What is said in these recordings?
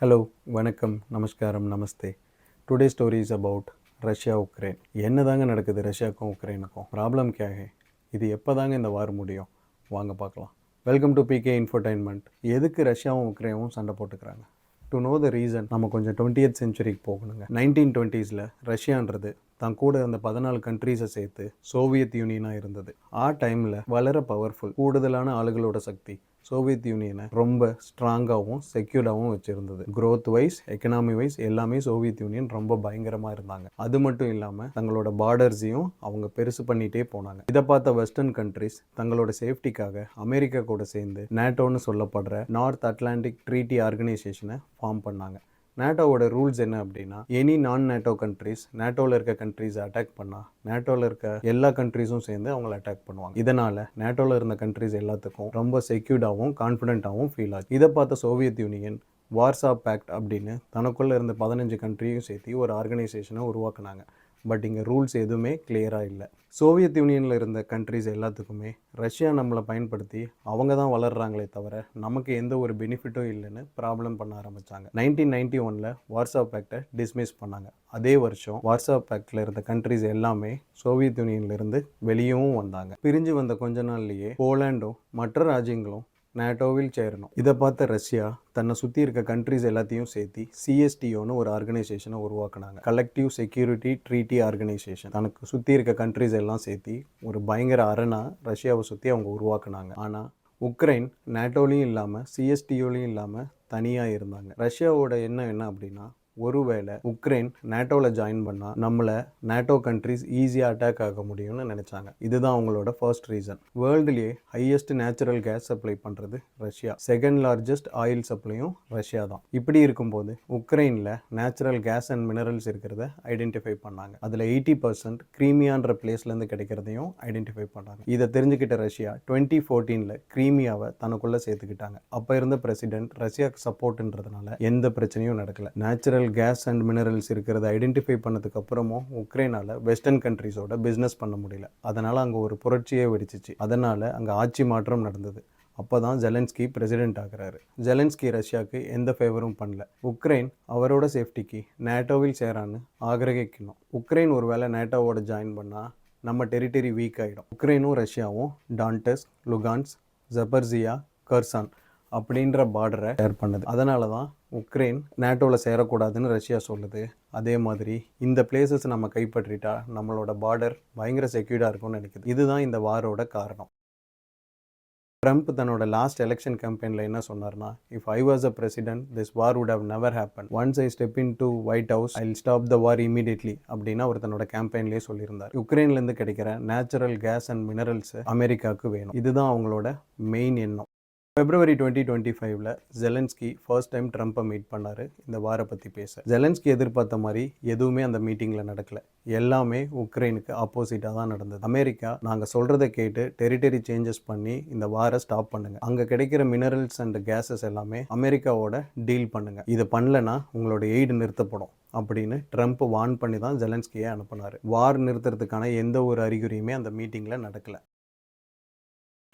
Hello, வணக்கம், நமஸ்காரம், நமஸ்தே. Today story is about Russia Ukraine. என்ன தாங்க நடக்குது ரஷ்யாவுக்கும் உக்ரைனுக்கும்? ப்ராப்ளம் கே ஹே? இது எப்போ தாங்க இந்த வார் முடியும்? வாங்க பார்க்கலாம். Welcome to PK infotainment. எதுக்கு ரஷ்யாவும் உக்ரைனும் சண்டை போட்டுக்கிறாங்க? டு நோ த ரீசன் நம்ம கொஞ்சம் 20th சென்ச்சுரிக்கு போகணுங்க. 1920s ரஷ்யான்றது தான் கூட அந்த 14 கண்ட்ரீஸை சேர்த்து சோவியத் யூனியனாக இருந்தது. டைமில் வளர பவர்ஃபுல் கூடுதலான ஆளுகளோட சக்தி சோவியத் யூனியனை ரொம்ப ஸ்ட்ராங்காகவும் செக்யூர்டாகவும் வச்சுருந்தது. க்ரோத் வைஸ், எக்கனாமி வைஸ் எல்லாமே சோவியத் யூனியன் ரொம்ப பயங்கரமாக இருந்தாங்க. அது மட்டும் இல்லாமல் தங்களோட பார்டர்ஸையும் அவங்க பெருசு பண்ணிகிட்டே போனாங்க. இதை பார்த்த வெஸ்டர்ன் கண்ட்ரிஸ் தங்களோட சேஃப்டிக்காக அமெரிக்கா கூட சேர்ந்து நேட்டோன்னு சொல்லப்படுற நார்த் அட்லாண்டிக் ட்ரீட்டி ஆர்கனைசேஷனை ஃபார்ம் பண்ணாங்க. நேட்டோவோட ரூல்ஸ் என்ன அப்படின்னா, எனி நான் நேட்டோ கண்ட்ரிஸ் நேட்டோவில் இருக்க கண்ட்ரிஸை அட்டாக் பண்ணால் நேட்டோவில் இருக்க எல்லா கண்ட்ரிஸும் சேர்ந்து அவங்கள அட்டாக் பண்ணுவாங்க. இதனால் நேட்டோவில் இருந்த கண்ட்ரிஸ் எல்லாத்துக்கும் ரொம்ப செக்யூர்டாகவும் கான்ஃபிடென்ட்டாகவும் ஃபீல் ஆகுது. இதை பார்த்த சோவியத் யூனியன் வார்சா பேக்ட் அப்படின்னு தனக்குள்ளே இருந்த 15 கண்ட்ரியும் சேர்த்து ஒரு ஆர்கனைசேஷனை உருவாக்குனாங்க. பட் இங்கே ரூல்ஸ் எதுவுமே கிளியராக இல்லை. சோவியத் யூனியனில் இருந்த கண்ட்ரிஸ் எல்லாத்துக்குமே ரஷ்யா நம்மளை பயன்படுத்தி அவங்க தான் வளர்கிறாங்களே தவிர நமக்கு எந்த ஒரு பெனிஃபிட்டும் இல்லைன்னு ப்ராப்ளம் பண்ண ஆரம்பித்தாங்க. 1991 வார்சா பேக்டை டிஸ்மிஸ் பண்ணாங்க. அதே வருஷம் வார்சா பேக்டில் இருந்த கண்ட்ரிஸ் எல்லாமே சோவியத் யூனியன்லேருந்து வெளியவும் வந்தாங்க. பிரிஞ்சு வந்த கொஞ்ச நாள்லேயே போலாண்டும் மற்ற ராஜ்யங்களும் நேட்டோவில் சேரணும். இதை பார்த்த ரஷ்யா தன்னை சுற்றி இருக்க கண்ட்ரிஸ் எல்லாத்தையும் சேர்த்து சிஎஸ்டிஓன்னு ஒரு ஆர்கனைசேஷனை உருவாக்குனாங்க. Collective security treaty organisation. தனக்கு சுற்றி இருக்க கண்ட்ரிஸ் எல்லாம் சேர்த்து ஒரு பயங்கர அரணா ரஷ்யாவை சுற்றி அவங்க உருவாக்குனாங்க. ஆனால் உக்ரைன் நேட்டோலையும் இல்லாமல் சிஎஸ்டிஓலையும் இல்லாமல் தனியாக இருந்தாங்க. ரஷ்யாவோட எண்ணம் என்ன அப்படின்னா, ஒருவேளை உக்ரைன் நேட்டோவில் ஜாயின் பண்ணால் நம்மளை நேட்டோ கண்ட்ரிஸ் ஈஸியாக அட்டாக் ஆக முடியும்னு நினச்சாங்க. இதுதான் அவங்களோட ஃபர்ஸ்ட் ரீசன். வேர்ல்டுலேயே ஹையஸ்ட் நேச்சுரல் கேஸ் சப்ளை பண்ணுறது ரஷ்யா. செகண்ட் லார்ஜஸ்ட் ஆயில் சப்ளையும் ரஷ்யா தான். இப்படி இருக்கும்போது உக்ரைனில் நேச்சுரல் கேஸ் அண்ட் மினரல்ஸ் இருக்கிறத ஐடென்டிஃபை பண்ணாங்க. அதில் 80% கிரீமியான்ற பிளேஸ்லேருந்து கிடைக்கிறதையும் ஐடென்டிஃபை பண்ணாங்க. இதை தெரிஞ்சுக்கிட்ட ரஷ்யா 2014 கிரீமியாவை தனக்குள்ளே சேர்த்துக்கிட்டாங்க. அப்போ இருந்த பிரசிடென்ட் ரஷ்யாவுக்கு சப்போர்ட்ன்றதுனால எந்த பிரச்சனையும் நடக்கல. நேச்சுரல் கேஸ் அண்ட் மினரல்ஸ் இருக்கிறத ஐடென்டிஃபை பண்ணதுக்கு அப்புறமும் உக்ரைனால் வெஸ்டர்ன் கண்ட்ரிஸோட பிஸ்னஸ் பண்ண முடியல. அதனால் அங்கே ஒரு புரட்சியே வெடிச்சிச்சு. அதனால் அங்கே ஆட்சி மாற்றம் நடந்தது. அப்போ தான் ஜெலன்ஸ்கி பிரசிடென்ட் ஆகிறாரு. ஜெலன்ஸ்கி ரஷ்யாவுக்கு எந்த ஃபேவரும் பண்ணல. உக்ரைன் அவரோட சேஃப்டிக்கு நேட்டோவில் சேரான்னு ஆகிரகிக்கணும். உக்ரைன் ஒரு வேளை நேட்டோவோட ஜாயின் பண்ணால் நம்ம டெரிட்டரி வீக் ஆகிடும். உக்ரைனும் ரஷ்யாவும் டான்டஸ், லுகான்ஸ், ஜபர்ஜியா, கர்சான் அப்படின்ற பார்டரை ஷேர் பண்ணுது. அதனால தான் உக்ரைன் நேட்டோவில் சேரக்கூடாதுன்னு ரஷ்யா சொல்லுது. அதே மாதிரி இந்த பிளேசஸ் நம்ம கைப்பற்றிட்டா நம்மளோட பார்டர் பயங்கர செக்யூர்டாக இருக்கும்னு நினைக்குது. இதுதான் இந்த வாரோட காரணம். ட்ரம்ப் தன்னோட லாஸ்ட் எலெக்ஷன் கேம்பெயினில் என்ன சொன்னார்னா, if I was a president this war would have never happen. Once I step in to White House I will stop the war immediately அப்படின்னு அவர் தன்னோட கேம்பெயின்லேயே சொல்லியிருந்தார். உக்ரைன்லேருந்து கிடைக்கிற நேச்சுரல் கேஸ் அண்ட் மினரல்ஸ் அமெரிக்காவுக்கு வேணும். இதுதான் அவங்களோட மெயின் எண்ணம். February 2025 ஜெலன்ஸ்கி ஃபர்ஸ்ட் டைம் ட்ரம்ப்பை மீட் பண்ணார் இந்த வாரை பற்றி பேச. ஜெலன்ஸ்கி எதிர்பார்த்த மாதிரி எதுவுமே அந்த மீட்டிங்கில் நடக்கலை. எல்லாமே உக்ரைனுக்கு ஆப்போசிட்டாக தான் நடந்தது. அமெரிக்கா நாங்கள் சொல்கிறத கேட்டு டெரிட்டரி சேஞ்சஸ் பண்ணி இந்த வாரை ஸ்டாப் பண்ணுங்கள், அங்கே கிடைக்கிற மினரல்ஸ் அண்ட் கேஸஸ் எல்லாமே அமெரிக்காவோட டீல் பண்ணுங்கள், இது பண்ணலன்னா உங்களோட எய்டு நிறுத்தப்படும் அப்படின்னு ட்ரம்ப் வார்ன் பண்ணி தான் ஜெலன்ஸ்கியை அனுப்பினார். வார் நிறுத்துறதுக்கான எந்த ஒரு அறிகுறியுமே அந்த மீட்டிங்கில் நடக்கலை.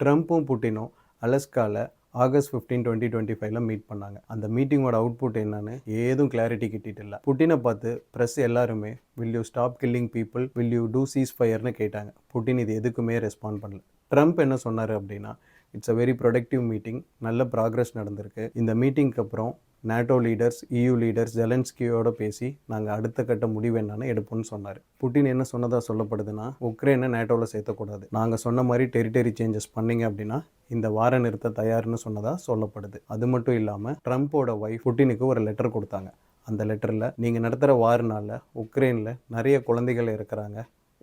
ட்ரம்ப்பும் புட்டினும் அலஸ்காவில் ஆகஸ்ட் 15, 2025 மீட் பண்ணாங்க. அந்த மீட்டிங்கோட அவுட்புட் என்னன்னு ஏதும் கிளாரிட்டி கிட்டிட்டு இல்லை. புட்டினை பார்த்து ப்ரெஸ் எல்லாருமே will you stop killing people, will you do cease ஃபயர்னு கேட்டாங்க. புட்டின் இது எதுக்குமே ரெஸ்பாண்ட் பண்ணல. ட்ரம்ப் என்ன சொன்னார் அப்படின்னா, it's a very productive meeting, நல்ல ப்ராக்ரஸ் நடந்திருக்கு. இந்த மீட்டிங்க்கு அப்புறம் நேட்டோ லீடர்ஸ், EU லீடர்ஸ் ஜெலன்ஸ்கியோட பேசி நாங்கள் அடுத்த கட்ட முடிவு என்னன்னு எடுப்போம்னு சொன்னார். புட்டின் என்ன சொன்னதாக சொல்லப்படுதுன்னா, உக்ரைனை நேட்டோவில் சேர்த்தக்கூடாது, நாங்கள் சொன்ன மாதிரி டெரிட்டரி சேஞ்சஸ் பண்ணிங்க அப்படின்னா இந்த வார நிறுத்த தயார்னு சொன்னதாக சொல்லப்படுது. அது மட்டும் இல்லாமல் ட்ரம்ப்போட ஒய்ஃப் புட்டினுக்கு ஒரு லெட்டர் கொடுத்தாங்க. அந்த லெட்டரில் நீங்கள் நடத்துகிற வாரனால உக்ரைனில் நிறைய குழந்தைகள் இருக்கிறாங்க,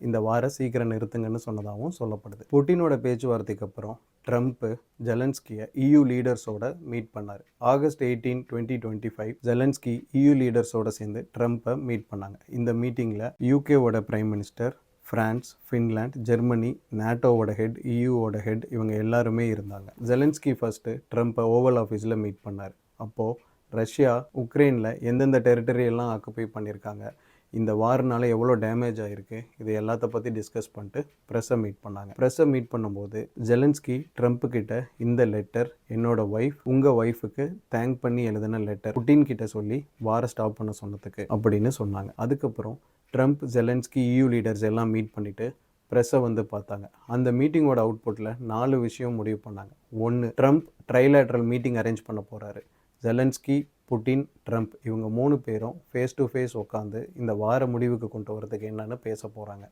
இந்த வாரம் சீக்கிரம் நிறுத்துங்கன்னு சொன்னதாகவும் சொல்லப்படுது. புட்டினோட பேச்சுவார்த்தைக்கு அப்புறம் ட்ரம்ப்பு ஜெலன்ஸ்கியை EU லீடர்ஸோட மீட் பண்ணார். ஆகஸ்ட் 18, 2025 ஜெலன்ஸ்கி EU லீடர்ஸோட சேர்ந்து ட்ரம்ப்பை மீட் பண்ணாங்க. இந்த மீட்டிங்கில் UKவோட prime minister, France, Finland, Germany, நேட்டோவோட ஹெட், EUவோட ஹெட் இவங்க எல்லாருமே இருந்தாங்க. ஜெலன்ஸ்கி ஃபர்ஸ்ட்டு ட்ரம்ப்பை ஓவல் ஆஃபீஸில் மீட் பண்ணார். அப்போது ரஷ்யா உக்ரைனில் எந்தெந்த டெரிட்டரி எல்லாம் ஆக்குப்பை பண்ணியிருக்காங்க, இந்த வார்னால எவ்வளோ டேமேஜ் ஆகிருக்கு இது எல்லாத்த பற்றி டிஸ்கஸ் பண்ணிட்டு ப்ரெஸ்ஸை மீட் பண்ணாங்க. ப்ரெஸ்ஸை மீட் பண்ணும்போது ஜெலன்ஸ்கி ட்ரம்ப் கிட்ட இந்த லெட்டர் என்னோட ஒய்ஃப் உங்கள் ஒய்ஃபுக்கு தேங்க் பண்ணி எழுதின லெட்டர், புட்டின் கிட்ட சொல்லி வாரை ஸ்டாப் பண்ண சொன்னதுக்கு அப்படின்னு சொன்னாங்க. அதுக்கப்புறம் ட்ரம்ப், ஜெலன்ஸ்கி, EU லீடர்ஸ் எல்லாம் மீட் பண்ணிவிட்டு ப்ரெஸ்ஸை வந்து பார்த்தாங்க. அந்த மீட்டிங்கோட அவுட்புட்டில் 4 விஷயம் முடிவு பண்ணாங்க. 1, ட்ரம்ப் ட்ரைலேட்ரல் மீட்டிங் அரேஞ்ச் பண்ண போகிறாரு. ஜெலன்ஸ்கி, புட்டின், ட்ரம்ப் இவங்க 3 பேரும் ஃபேஸ் டு ஃபேஸ் உட்காந்து இந்த வார முடிவுக்கு கொண்டு வரதுக்கு என்னென்னு பேச போகிறாங்க.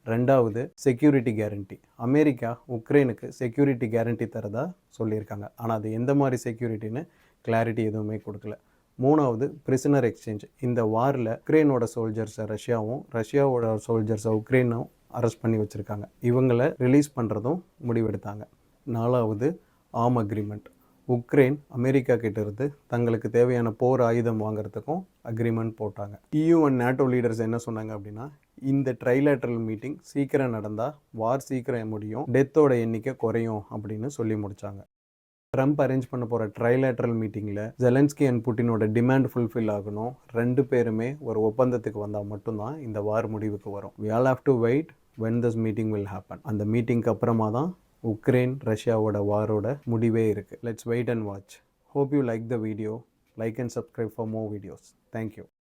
2வது, செக்யூரிட்டி கேரண்டி. அமெரிக்கா உக்ரைனுக்கு செக்யூரிட்டி கேரண்டி தரதா சொல்லியிருக்காங்க. ஆனால் அது எந்த மாதிரி செக்யூரிட்டின்னு கிளாரிட்டி எதுவுமே கொடுக்கல. 3வது, பிரிசனர் எக்ஸ்சேஞ்ச். இந்த வாரில் உக்ரைனோட சோல்ஜர்ஸை ரஷ்யாவும், ரஷ்யாவோட சோல்ஜர்ஸை உக்ரைனும் அரெஸ்ட் பண்ணி வச்சுருக்காங்க. இவங்களை ரிலீஸ் பண்ணுறதும் முடிவெடுத்தாங்க. 4வது, ஆர்ம் அக்ரிமெண்ட். உக்ரைன் அமெரிக்கா கிட்டேருந்து தங்களுக்கு தேவையான போர் ஆயுதம் வாங்குறதுக்கும் அக்ரிமெண்ட் போட்டாங்க. EU அண்ட் NATO லீடர்ஸ் என்ன சொன்னாங்க அப்படின்னா, இந்த ட்ரைலேட்ரல் மீட்டிங் சீக்கிரம் நடந்தால் வார் சீக்கிரம் முடியும், டெத்தோட எண்ணிக்கை குறையும் அப்படின்னு சொல்லி முடித்தாங்க. ட்ரம்ப் அரேஞ்ச் பண்ண போகிற ட்ரைலேட்ரல் மீட்டிங்கில் ஜெலன்ஸ்கி அண்ட் புட்டினோட டிமாண்ட் ஃபுல்ஃபில் ஆகணும். 2 பேருமே ஒரு ஒப்பந்தத்துக்கு வந்தால் மட்டும்தான் இந்த வார் முடிவுக்கு வரும். We all have to wait when this meeting will happen. அந்த மீட்டிங்க்கு அப்புறமா தான் உக்ரைன் ரஷ்யாவோட வாரோட முடிவே இருக்குது. Let's wait and watch. Hope you like the video. Like and subscribe for more videos. Thank you.